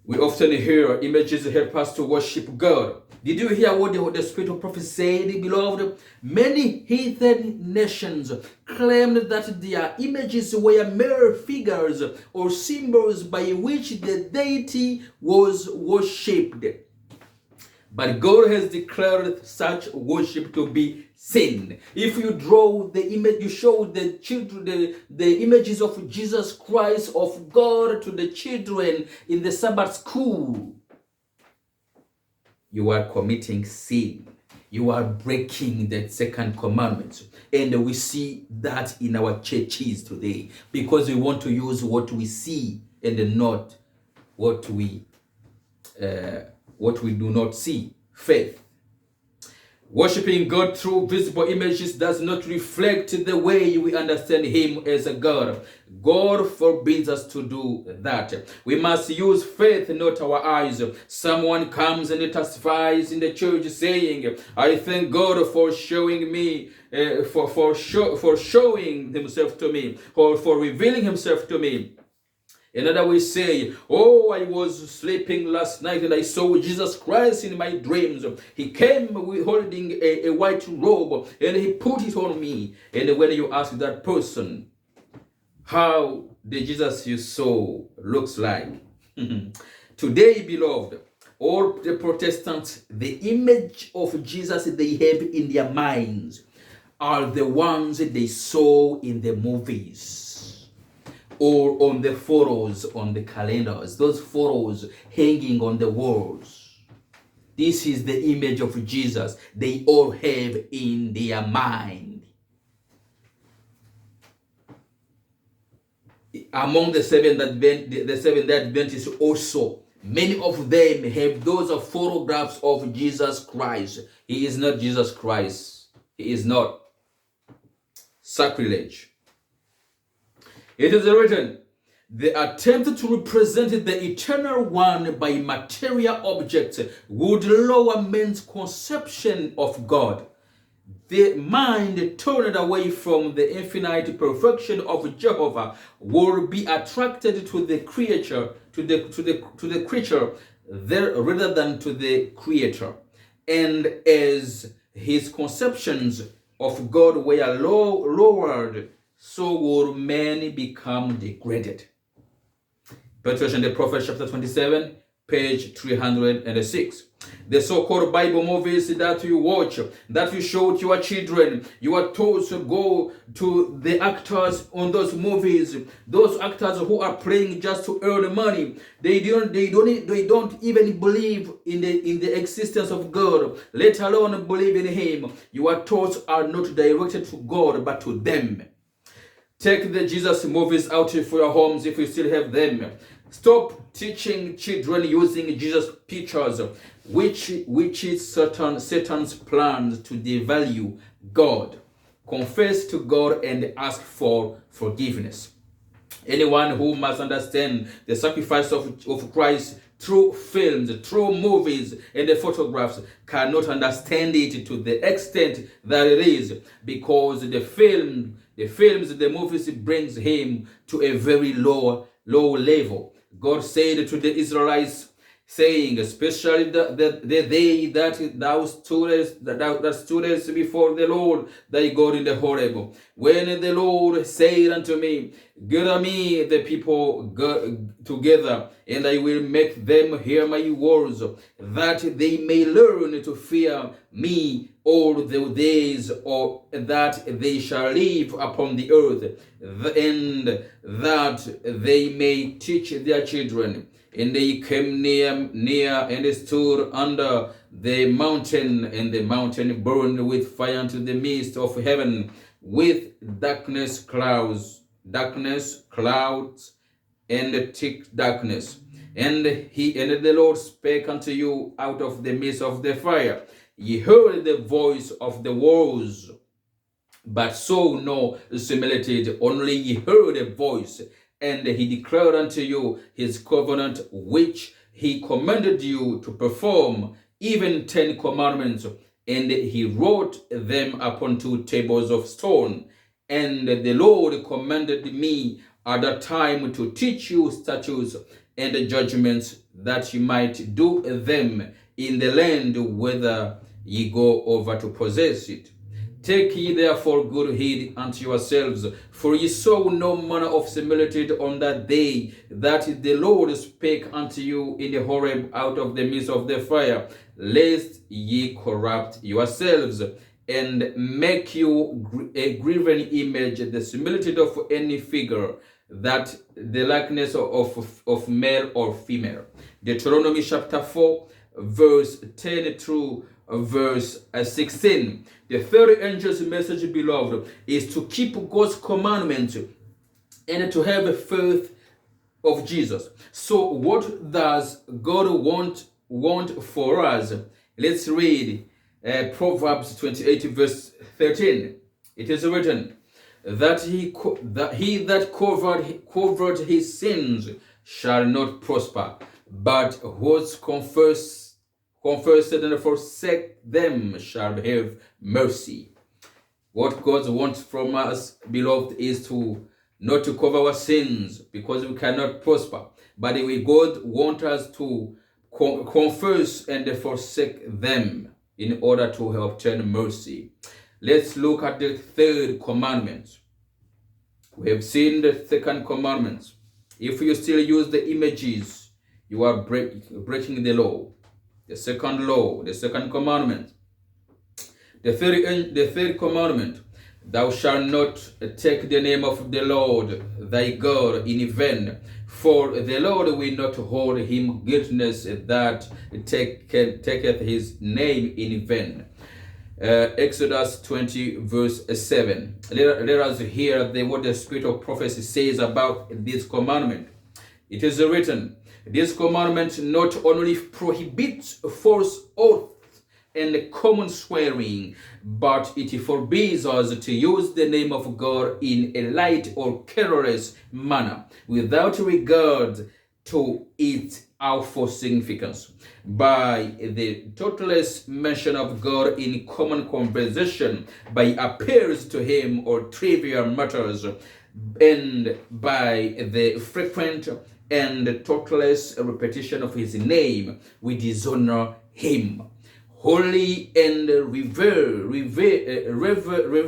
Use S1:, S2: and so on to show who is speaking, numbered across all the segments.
S1: We often hear images help us to worship God. Did you hear what the Spirit of prophecy said, beloved? Many heathen nations claimed that their images were mere figures or symbols by which the deity was worshipped. But God has declared such worship to be sin. If you draw the image, you show the children the images of Jesus Christ, of God, to the children in the Sabbath school, you are committing sin. You are breaking the second commandment. And we see that in our churches today, because we want to use what we see and not what we do not see. Faith. Worshipping God through visible images does not reflect the way we understand Him as a God. God forbids us to do that. We must use faith, not our eyes. Someone comes and testifies in the church saying, "I thank God for showing me, for showing Himself to me, or for revealing Himself to me." Another will say, "Oh, I was sleeping last night and I saw Jesus Christ in my dreams. He came holding a white robe and He put it on me." And when you ask that person, how the Jesus you saw looks like? Today, beloved, all the Protestants, the image of Jesus they have in their minds are the ones they saw in the movies, or on the photos on the calendars, those photos hanging on the walls. This is the image of Jesus they all have in their mind. Among the Seventh Adventists also, many of them have those photographs of Jesus Christ. He is not Jesus Christ. He is not. Sacrilege. It is written, "The attempt to represent the Eternal One by material objects would lower man's conception of God. The mind turned away from the infinite perfection of Jehovah will be attracted to the creature, rather than to the Creator. And as his conceptions of God were lowered, so will men become degraded." Patriarch the Prophet, chapter 27, page 306. The so-called Bible movies that you watch, that you show to your children, you are told to go to the actors on those movies, those actors who are playing just to earn money. They don't even believe in the existence of God, let alone believe in Him. Your thoughts are not directed to God, but to them. Take the Jesus movies out for your homes if you still have them. Stop teaching children using Jesus pictures, which is Satan's plan to devalue God. Confess to God and ask for forgiveness. Anyone who must understand the sacrifice of Christ through films, through movies and the photographs cannot understand it to the extent that it is, because the movies brings him to a very low level. God said to the Israelites, saying, especially the day that thou stoodest before the Lord thy God in the Horeb, when the Lord said unto me, "Gather me the people together, and I will make them hear my words, that they may learn to fear me all the days that they shall live upon the earth, and that they may teach their children." And they came near and stood under the mountain, and the mountain burned with fire unto the midst of heaven, with darkness, clouds, and thick darkness. And the Lord spake unto you out of the midst of the fire. Ye heard the voice of the walls, but saw no similitude, only ye heard a voice. And he declared unto you his covenant, which he commanded you to perform, even 10 commandments. And he wrote them upon 2 tables of stone. And the Lord commanded me at that time to teach you statutes and the judgments, that ye might do them in the land whither ye go over to possess it. Take ye therefore good heed unto yourselves, for ye saw no manner of similitude on that day that the Lord spake unto you in the Horeb out of the midst of the fire, lest ye corrupt yourselves, and make you a graven image, the similitude of any figure, that the likeness of male or female. Deuteronomy chapter 4, verse 10 through verse 16. The third angel's message, beloved, is to keep God's commandments and to have a faith of Jesus. So what does God want for us? Let's read Proverbs 28 verse 13. It is written that he that covered his sins shall not prosper, but whose confess and forsake them shall have mercy. What God wants from us, beloved, is to not to cover our sins because we cannot prosper, but God wants us to confess and forsake them in order to obtain mercy. Let's look at the third commandment. We have seen the second commandment. If you still use the images, you are breaking the law. The second law, the second commandment. The third commandment, thou shalt not take the name of the Lord thy God in vain, for the Lord will not hold him guiltless that taketh his name in vain. Exodus 20 verse 7. Let us hear what the spirit of prophecy says about this commandment. It is written, this commandment not only prohibits false oaths and common swearing, but it forbids us to use the name of God in a light or careless manner, without regard to its awful significance. By the thoughtless mention of God in common conversation, by appeals to him or trivial matters, and by the frequent and thoughtless repetition of his name, we dishonor him. Holy and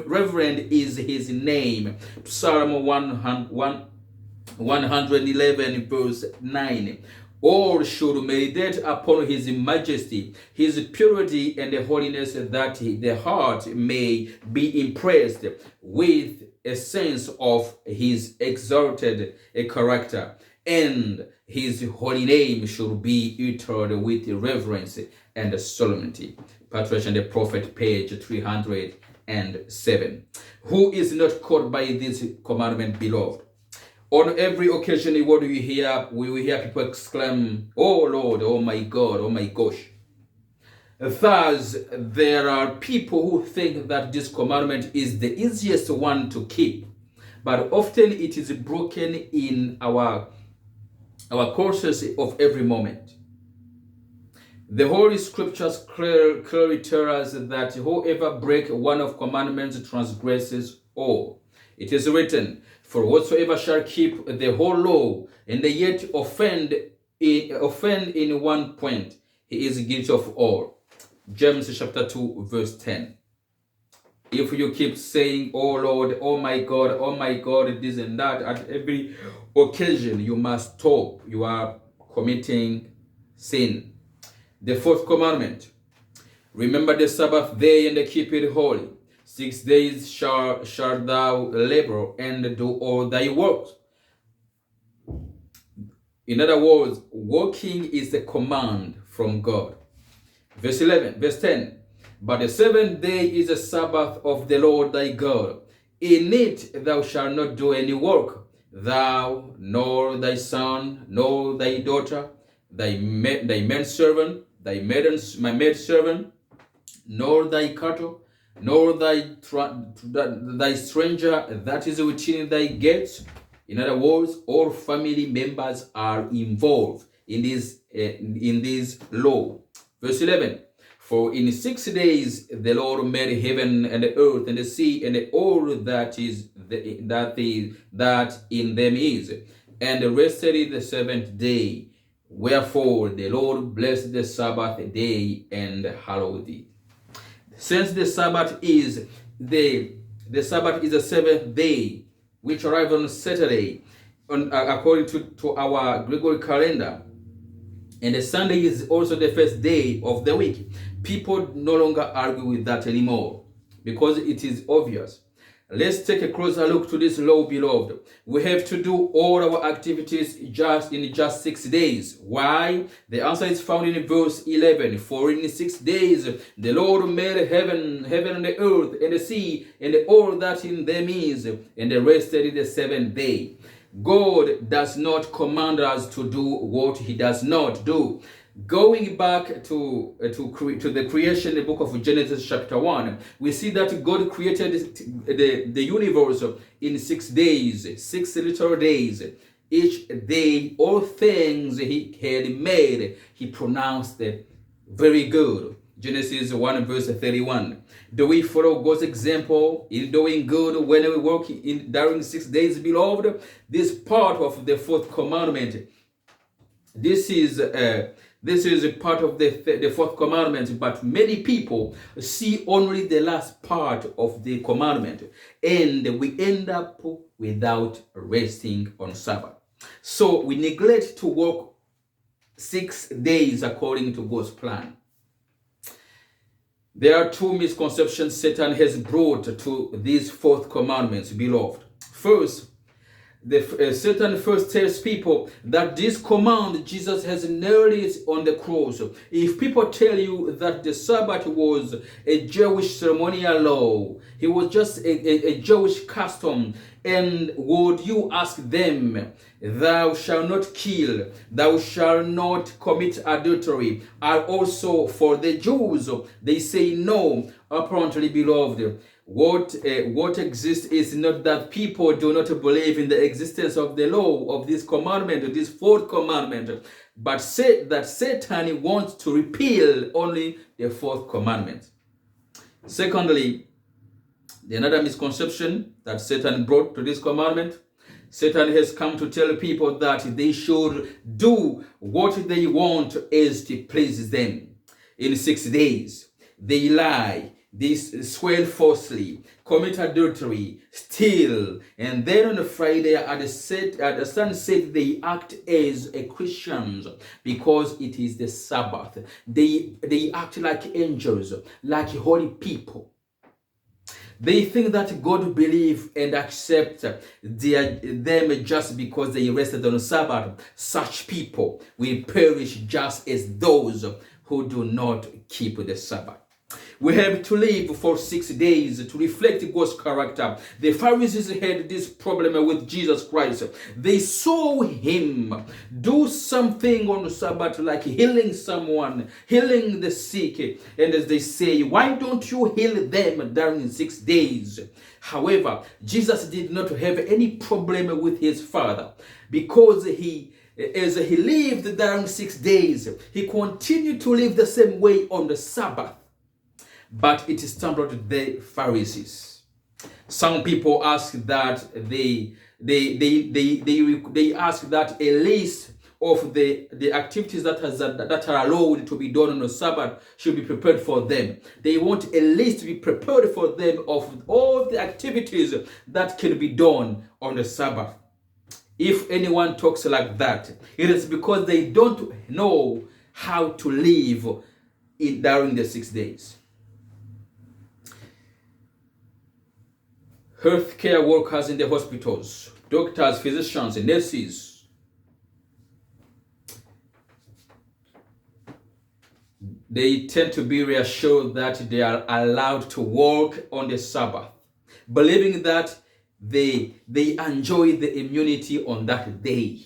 S1: reverend is his name. Psalm 111 verse 9. All should meditate upon his majesty, his purity, and the holiness, that the heart may be impressed with a sense of his exalted character, and his holy name should be uttered with reverence and solemnity. Patriarch and the Prophet, page 307. Who is not caught by this commandment, beloved? On every occasion, what do you hear? We will hear people exclaim, "Oh Lord, oh my God, oh my gosh." Thus, there are people who think that this commandment is the easiest one to keep, but often it is broken in our courses of every moment. The Holy Scriptures clearly tell us that whoever breaks one of commandments transgresses all. It is written, for whatsoever shall keep the whole law, and yet offend in one point, he is guilty of all. James chapter 2 verse 10. If you keep saying, "Oh Lord, oh my God, this and that," at every occasion, you must stop. You are committing sin. The fourth commandment, remember the Sabbath day and keep it holy. 6 days shalt thou labor and do all thy work. In other words, working is a command from God. Verse 10. But the seventh day is a Sabbath of the Lord thy God. In it thou shalt not do any work, thou, nor thy son, nor thy daughter, thy manservant, thy maidservant, nor thy cattle, nor thy stranger that is within thy gates. In other words, all family members are involved in this law. Verse 11. For in 6 days the Lord made heaven and the earth and the sea and all that in them is, and rested the seventh day. Wherefore the Lord blessed the Sabbath day and hallowed it. Since the Sabbath is the Sabbath is the seventh day, which arrives on Saturday, according to our Gregorian calendar, and the Sunday is also the first day of the week. People no longer argue with that anymore because it is obvious. Let's take a closer look to this law, beloved. We have to do all our activities in just 6 days. Why? The answer is found in verse 11. For in 6 days the Lord made heaven and the earth and the sea and all that in them is, and rested the seventh day. God does not command us to do what he does not do. Going back to the creation, the book of Genesis chapter 1, we see that God created the universe in 6 days, 6 literal days. Each day, all things he had made, he pronounced very good. Genesis 1 verse 31. Do we follow God's example in doing good when we work during 6 days, beloved? This part of the fourth commandment. This is a part of the fourth commandment, but many people see only the last part of the commandment, and we end up without resting on Sabbath. So we neglect to work 6 days according to God's plan. There are 2 misconceptions Satan has brought to these fourth commandments, beloved. First, Satan first tells people that this command Jesus has nailed it on the cross. If people tell you that the Sabbath was a Jewish ceremonial law, it was just a Jewish custom, and would you ask them, thou shalt not kill, thou shalt not commit adultery, are also for the Jews? They say no. Apparently, beloved, what exists is not that people do not believe in the existence of the law, of this commandment, this fourth commandment, but say that Satan wants to repeal only the fourth commandment. Secondly, another misconception that Satan brought to this commandment, Satan has come to tell people that they should do what they want as to please them. In 6 days, they lie, they swear falsely, commit adultery, steal, and then on a Friday at the sunset they act as a Christians because it is the Sabbath. They act like angels, like holy people. They think that God believes and accepts them just because they rested on Sabbath. Such people will perish just as those who do not keep the Sabbath. We have to live for 6 days to reflect God's character. The Pharisees had this problem with Jesus Christ. They saw him do something on the Sabbath, like healing someone, healing the sick. And as they say, why don't you heal them during 6 days? However, Jesus did not have any problem with his Father because as he lived during 6 days, he continued to live the same way on the Sabbath. But it stumbled the Pharisees. Some people ask that they ask that a list of the activities that are allowed to be done on the Sabbath should be prepared for them. They want a list to be prepared for them of all the activities that can be done on the Sabbath. If anyone talks like that, it is because they don't know how to live during the 6 days. Healthcare workers in the hospitals, doctors, physicians, and nurses, they tend to be reassured that they are allowed to work on the Sabbath, believing that they enjoy the immunity on that day.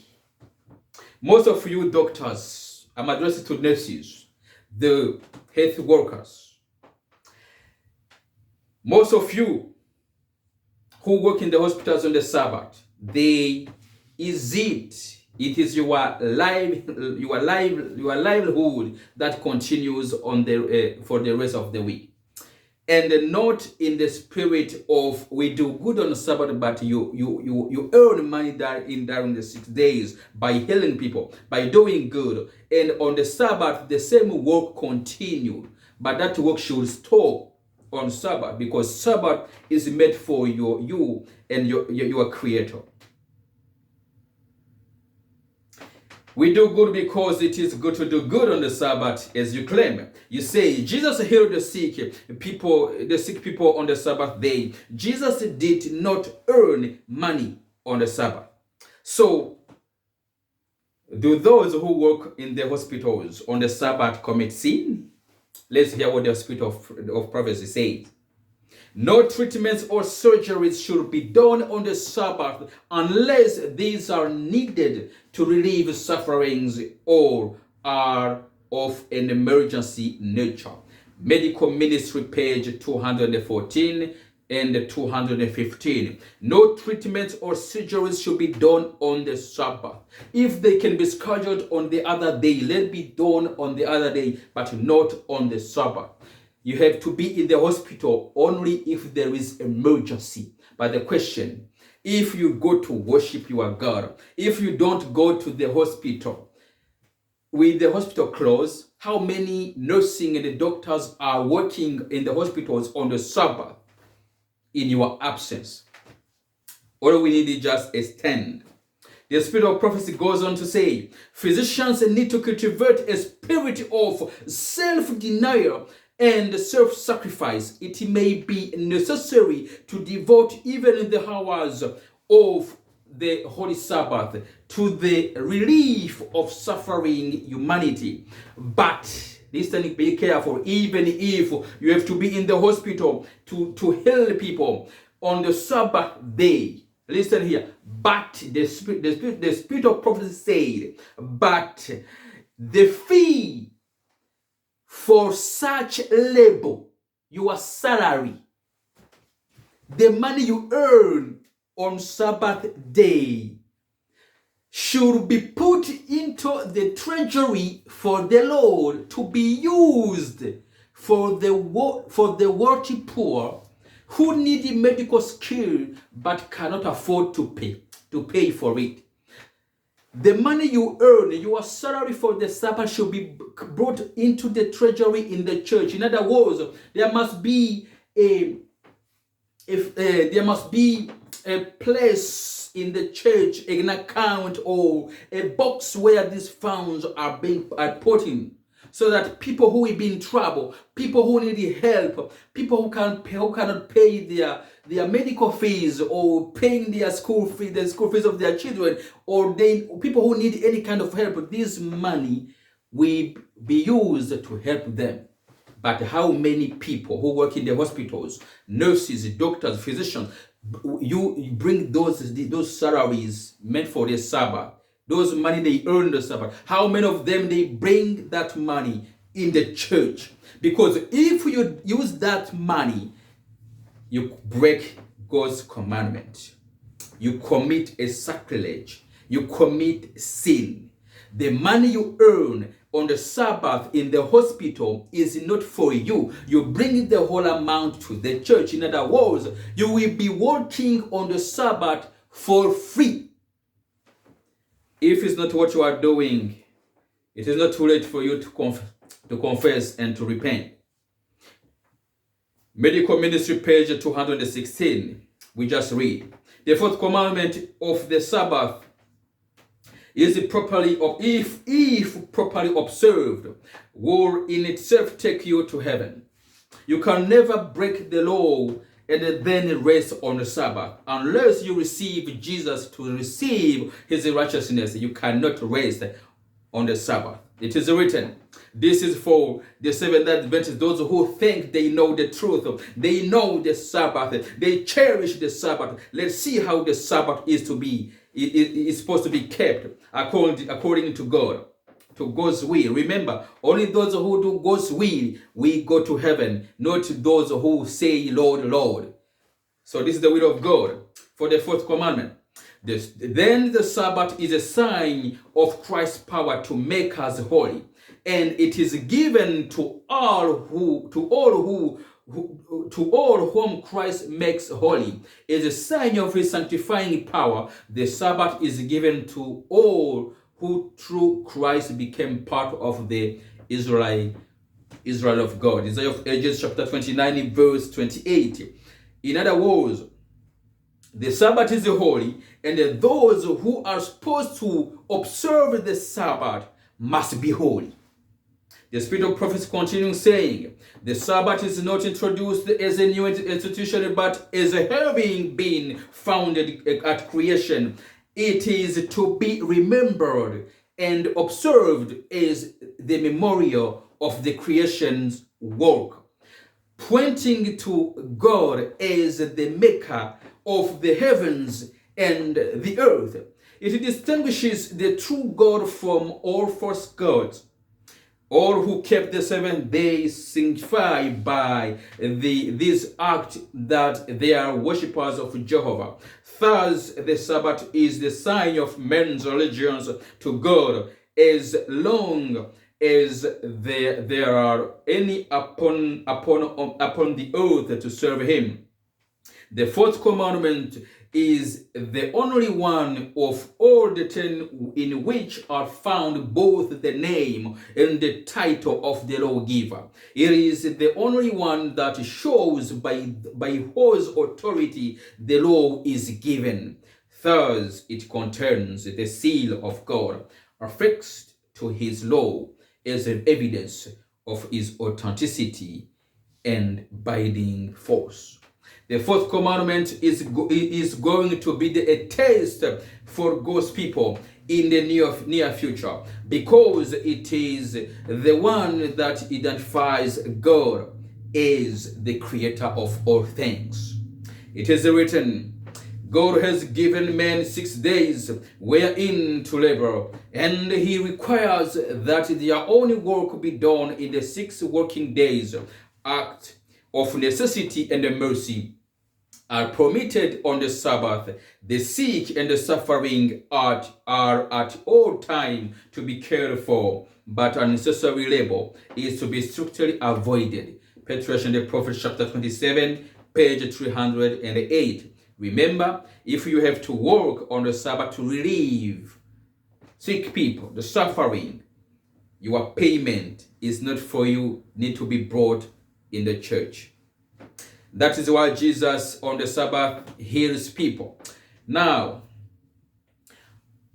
S1: Most of you doctors, I'm addressing to nurses, the health workers, most of you who work in the hospitals on the Sabbath, it is your livelihood that continues on for the rest of the week. and not in the spirit of we do good on the Sabbath, but you earn money during the 6 days by healing people, by doing good, and on the Sabbath the same work continued, but that work should stop on Sabbath, because Sabbath is made for you and your Creator. We do good because it is good to do good on the Sabbath, as you claim. You say Jesus healed the sick people on the Sabbath day. Jesus did not earn money on the Sabbath. So, do those who work in the hospitals on the Sabbath commit sin? Let's hear what the spirit of prophecy says. No treatments or surgeries should be done on the Sabbath unless these are needed to relieve sufferings or are of an emergency nature. Medical Ministry, page 214 and 215. No treatments or surgeries should be done on the Sabbath. If they can be scheduled on the other day, let it be done on the other day, but not on the Sabbath. You have to be in the hospital only if there is emergency. But the question, if you go to worship your God, if you don't go to the hospital, with the hospital closed, how many nursing and doctors are working in the hospitals on the Sabbath in your absence? All we need is just a stand. The spirit of prophecy goes on to say, physicians need to cultivate a spirit of self-denial and self-sacrifice. It may be necessary to devote even in the hours of the Holy Sabbath to the relief of suffering humanity. But listen, be careful. Even if you have to be in the hospital to heal people on the Sabbath day, listen here. But the spirit of prophecy said, but the fee for such labor, your salary, the money you earn on Sabbath day, should be put into the treasury for the Lord to be used for the wealthy poor who need medical skill but cannot afford to pay for it. The money you earn, your salary for the Sabbath, should be brought into the treasury in the church. In other words, there must be a place in the church, an account or a box where these funds are put in, so that people who will be in trouble, people who need help, people who cannot pay their medical fees or paying their school fees, the school fees of their children, or people who need any kind of help, this money will be used to help them. But how many people who work in the hospitals, nurses, doctors, physicians, you bring those salaries meant for the Sabbath, those money they earn the Sabbath, how many of them they bring that money in the church? Because if you use that money, you break God's commandment. You commit a sacrilege. You commit sin. The money you earn on the Sabbath in the hospital is not for you. You bring the whole amount to the church. In other words, you will be working on the Sabbath for free. If it's not what you are doing, it is not too late for you to confess and to repent. Medical Ministry, page 216. We just read. The fourth commandment of the Sabbath is properly, if properly observed, will in itself take you to heaven. You can never break the law and then rest on the Sabbath. Unless you receive Jesus to receive his righteousness, you cannot rest on the Sabbath. It is written, this is for the Seventh-day Adventists, those who think they know the truth, they know the Sabbath, they cherish the Sabbath. Let's see how the Sabbath is to be. It is supposed to be kept according to God, to God's will. Remember, only those who do God's will go to heaven, not those who say, Lord, Lord. So this is the will of God for the fourth commandment. Then the Sabbath is a sign of Christ's power to make us holy, and it is given to all who to all whom Christ makes holy, is a sign of his sanctifying power. The Sabbath is given to all who through Christ became part of the Israel of God. Isaiah of Ages chapter 29 verse 28. In other words, the Sabbath is holy, and those who are supposed to observe the Sabbath must be holy. The Spirit of prophecy continues saying, the Sabbath is not introduced as a new institution, but as having been founded at creation. It is to be remembered and observed as the memorial of the creation's work, pointing to God as the maker of the heavens and the earth. It distinguishes the true God from all false gods. All who kept the 7 days signify by this act that they are worshippers of Jehovah. Thus, the Sabbath is the sign of men's allegiance to God, as long as there are any upon the earth to serve him. The fourth commandment is the only one of all the 10 in which are found both the name and the title of the lawgiver. It is the only one that shows by whose authority the law is given. Thus, it contains the seal of God affixed to his law as an evidence of his authenticity and binding force. The fourth commandment is going to be a test for God's people in the near future, because it is the one that identifies God as the creator of all things. It is written, God has given man 6 days wherein to labor, and he requires that their own work be done in the 6 working days. Act of necessity and mercy are permitted on the Sabbath. The sick and the suffering are at all times to be cared for, but unnecessary labor is to be strictly avoided. Patriarch and the Prophet, chapter 27, page 308. Remember, if you have to work on the Sabbath to relieve sick people, the suffering, your payment is not for you, need to be brought in the church. That is why Jesus on the Sabbath heals people. Now,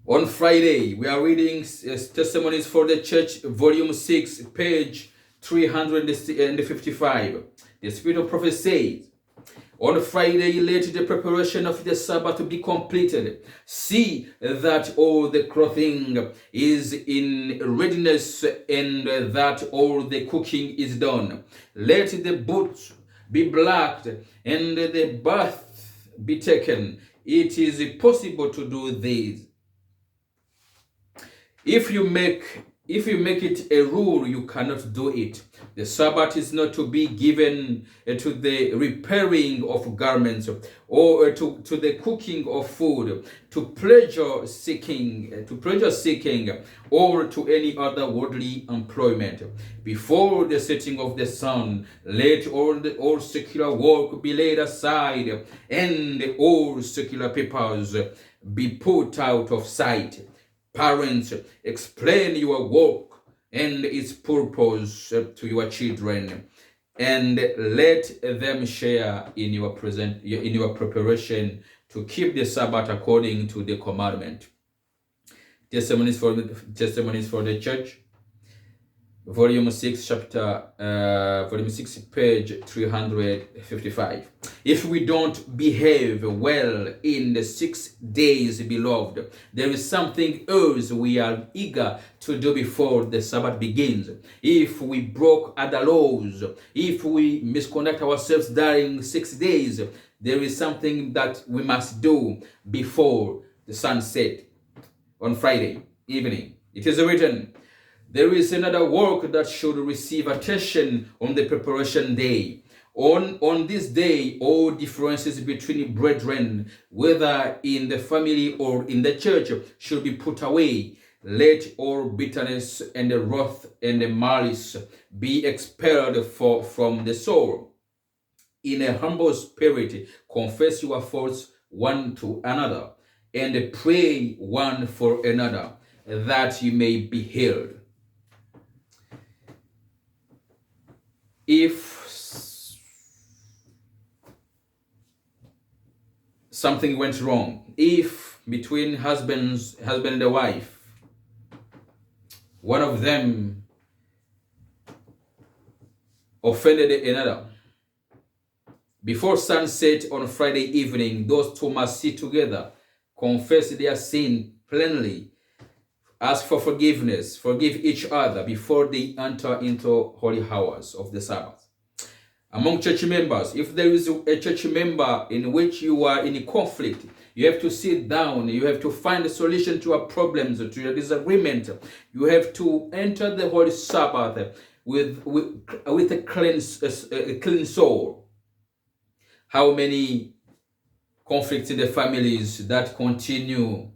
S1: on Friday, we are reading Testimonies for the Church, volume 6, page 355. The Spirit of Prophecy says, on Friday, let the preparation of the Sabbath be completed. See that all the clothing is in readiness and that all the cooking is done. Let the boots be blacked and the bath be taken. It is possible to do this. If you make it a rule, you cannot do it. The Sabbath is not to be given to the repairing of garments or to the cooking of food, to pleasure seeking, or to any other worldly employment. Before the setting of the sun, let all secular work be laid aside, and all secular papers be put out of sight. Parents, explain your work and its purpose to your children, and let them share in your preparation to keep the Sabbath according to the commandment. Testimonies for the Church, volume 6, page 355. If we don't behave well in the 6 days, beloved, there is something else we are eager to do before the Sabbath begins. If we broke other laws, if we misconduct ourselves during 6 days, there is something that we must do before the sunset on Friday evening. It is written, there is another work that should receive attention on the preparation day. On this day, all differences between brethren, whether in the family or in the church, should be put away. Let all bitterness and the wrath and the malice be expelled from the soul. in a humble spirit, confess your faults one to another, and pray one for another, that you may be healed. If something went wrong, if between husband and a wife, one of them offended another, before sunset on Friday evening, those two must sit together, confess their sin plainly, ask for forgiveness, forgive each other before they enter into holy hours of the Sabbath. Among church members, if there is a church member in which you are in conflict, you have to sit down, you have to find a solution to your problems, to your disagreement. You have to enter the holy Sabbath with a clean soul. How many conflicts in the families that continue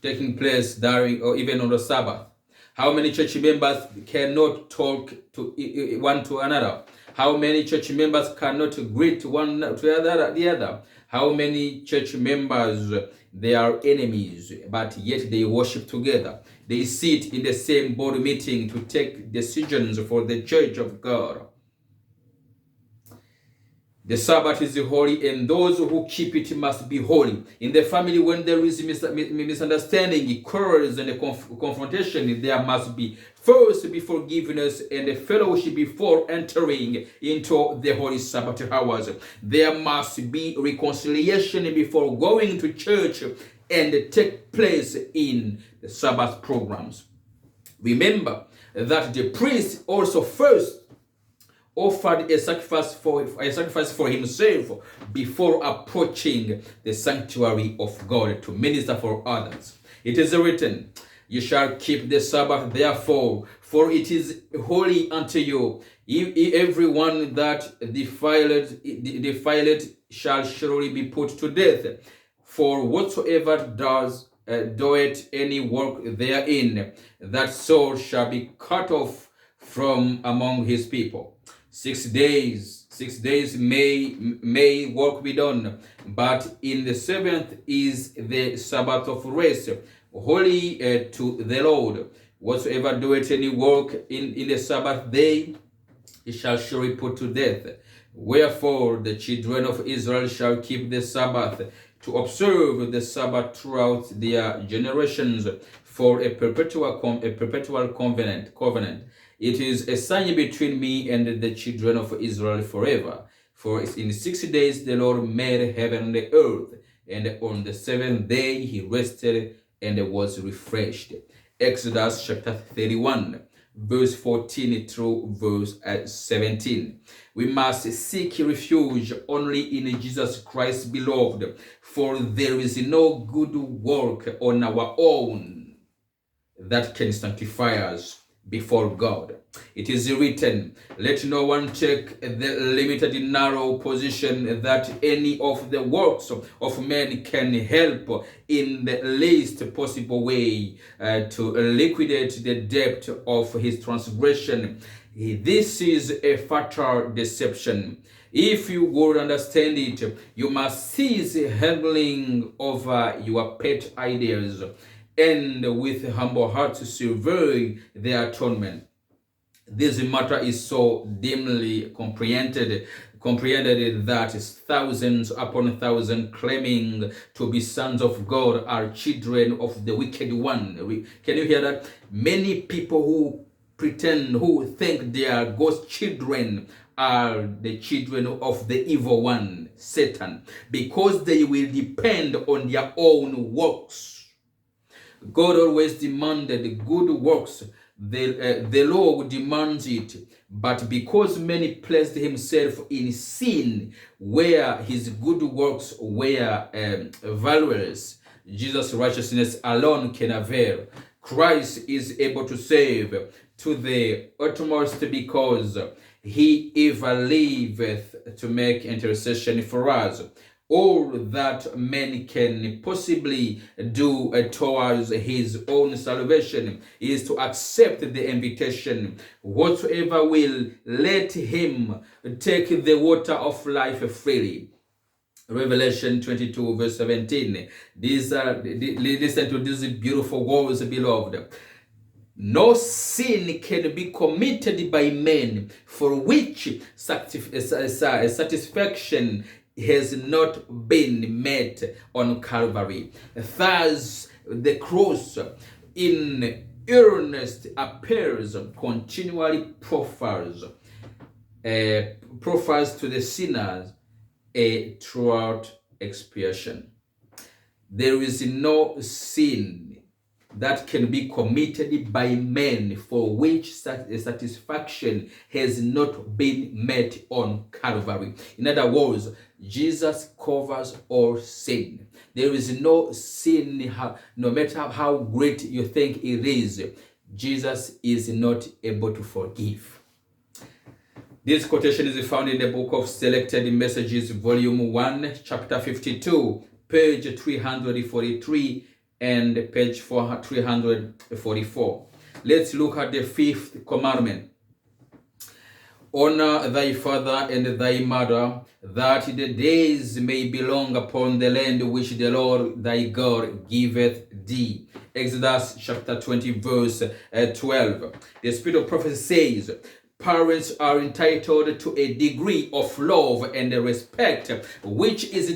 S1: taking place during or even on the Sabbath? How many church members cannot talk to one to another? How many church members cannot greet one to the other? How many church members, they are enemies, but yet they worship together? They sit in the same board meeting to take decisions for the church of God. The Sabbath is holy, and those who keep it must be holy. In the family, when there is misunderstanding, quarrels, and confrontation, there must be first be forgiveness and a fellowship before entering into the holy Sabbath hours. There must be reconciliation before going to church and take place in the Sabbath programs. Remember that the priest also first offered a sacrifice for himself before approaching the sanctuary of God to minister for others. It is written, "You shall keep the Sabbath therefore, for it is holy unto you. Everyone that defileth shall surely be put to death. For whatsoever doeth any work therein, that soul shall be cut off from among his people. 6 days may work be done, but in the seventh is the Sabbath of rest, holy to the Lord. Whatsoever doeth any work in the Sabbath day, he shall surely put to death. Wherefore the children of Israel shall keep the Sabbath, to observe the Sabbath throughout their generations, for a perpetual covenant. It is a sign between me and the children of Israel forever. For in 6 days the Lord made heaven and the earth, and on the seventh day he rested and was refreshed." Exodus chapter 31, verse 14 through verse 17. We must seek refuge only in Jesus Christ, beloved, for there is no good work on our own that can sanctify us before God. It is written, "Let no one take the limited narrow position that any of the works of men can help in the least possible way to liquidate the debt of his transgression. This is a fatal deception. If you would understand it, you must cease haggling over your pet ideas, and with humble hearts survey the atonement. This matter is so dimly comprehended that thousands upon thousands claiming to be sons of God are children of the wicked one." Can you hear that? Many people who think they are God's children are the children of the evil one, Satan, because they will depend on their own works. God always demanded good works. The law demands it, but because many placed himself in sin where his good works were valueless, Jesus' righteousness alone can avail. Christ is able to save to the uttermost, because he ever liveth to make intercession for us. all that man can possibly do towards his own salvation is to accept the invitation. Whatsoever will let him take the water of life freely. Revelation 22 verse 17. Listen to these beautiful words, beloved. No sin can be committed by men for which satisfaction has not been met on Calvary. Thus, the cross in earnest appears continually proffers to the sinners a throughout expiation. There is no sin that can be committed by men for which satisfaction has not been met on Calvary. In other words, Jesus covers all sin. There is no sin, no matter how great you think it is, Jesus is not able to forgive. This quotation is found in the book of Selected Messages, volume 1, chapter 52, page 343 and page 344. Let's look at the fifth commandment. Honor thy father and thy mother, that the days may be long upon the land which the Lord thy God giveth thee. Exodus chapter 20 verse 12. The Spirit of prophecy says, parents are entitled to a degree of love and respect which is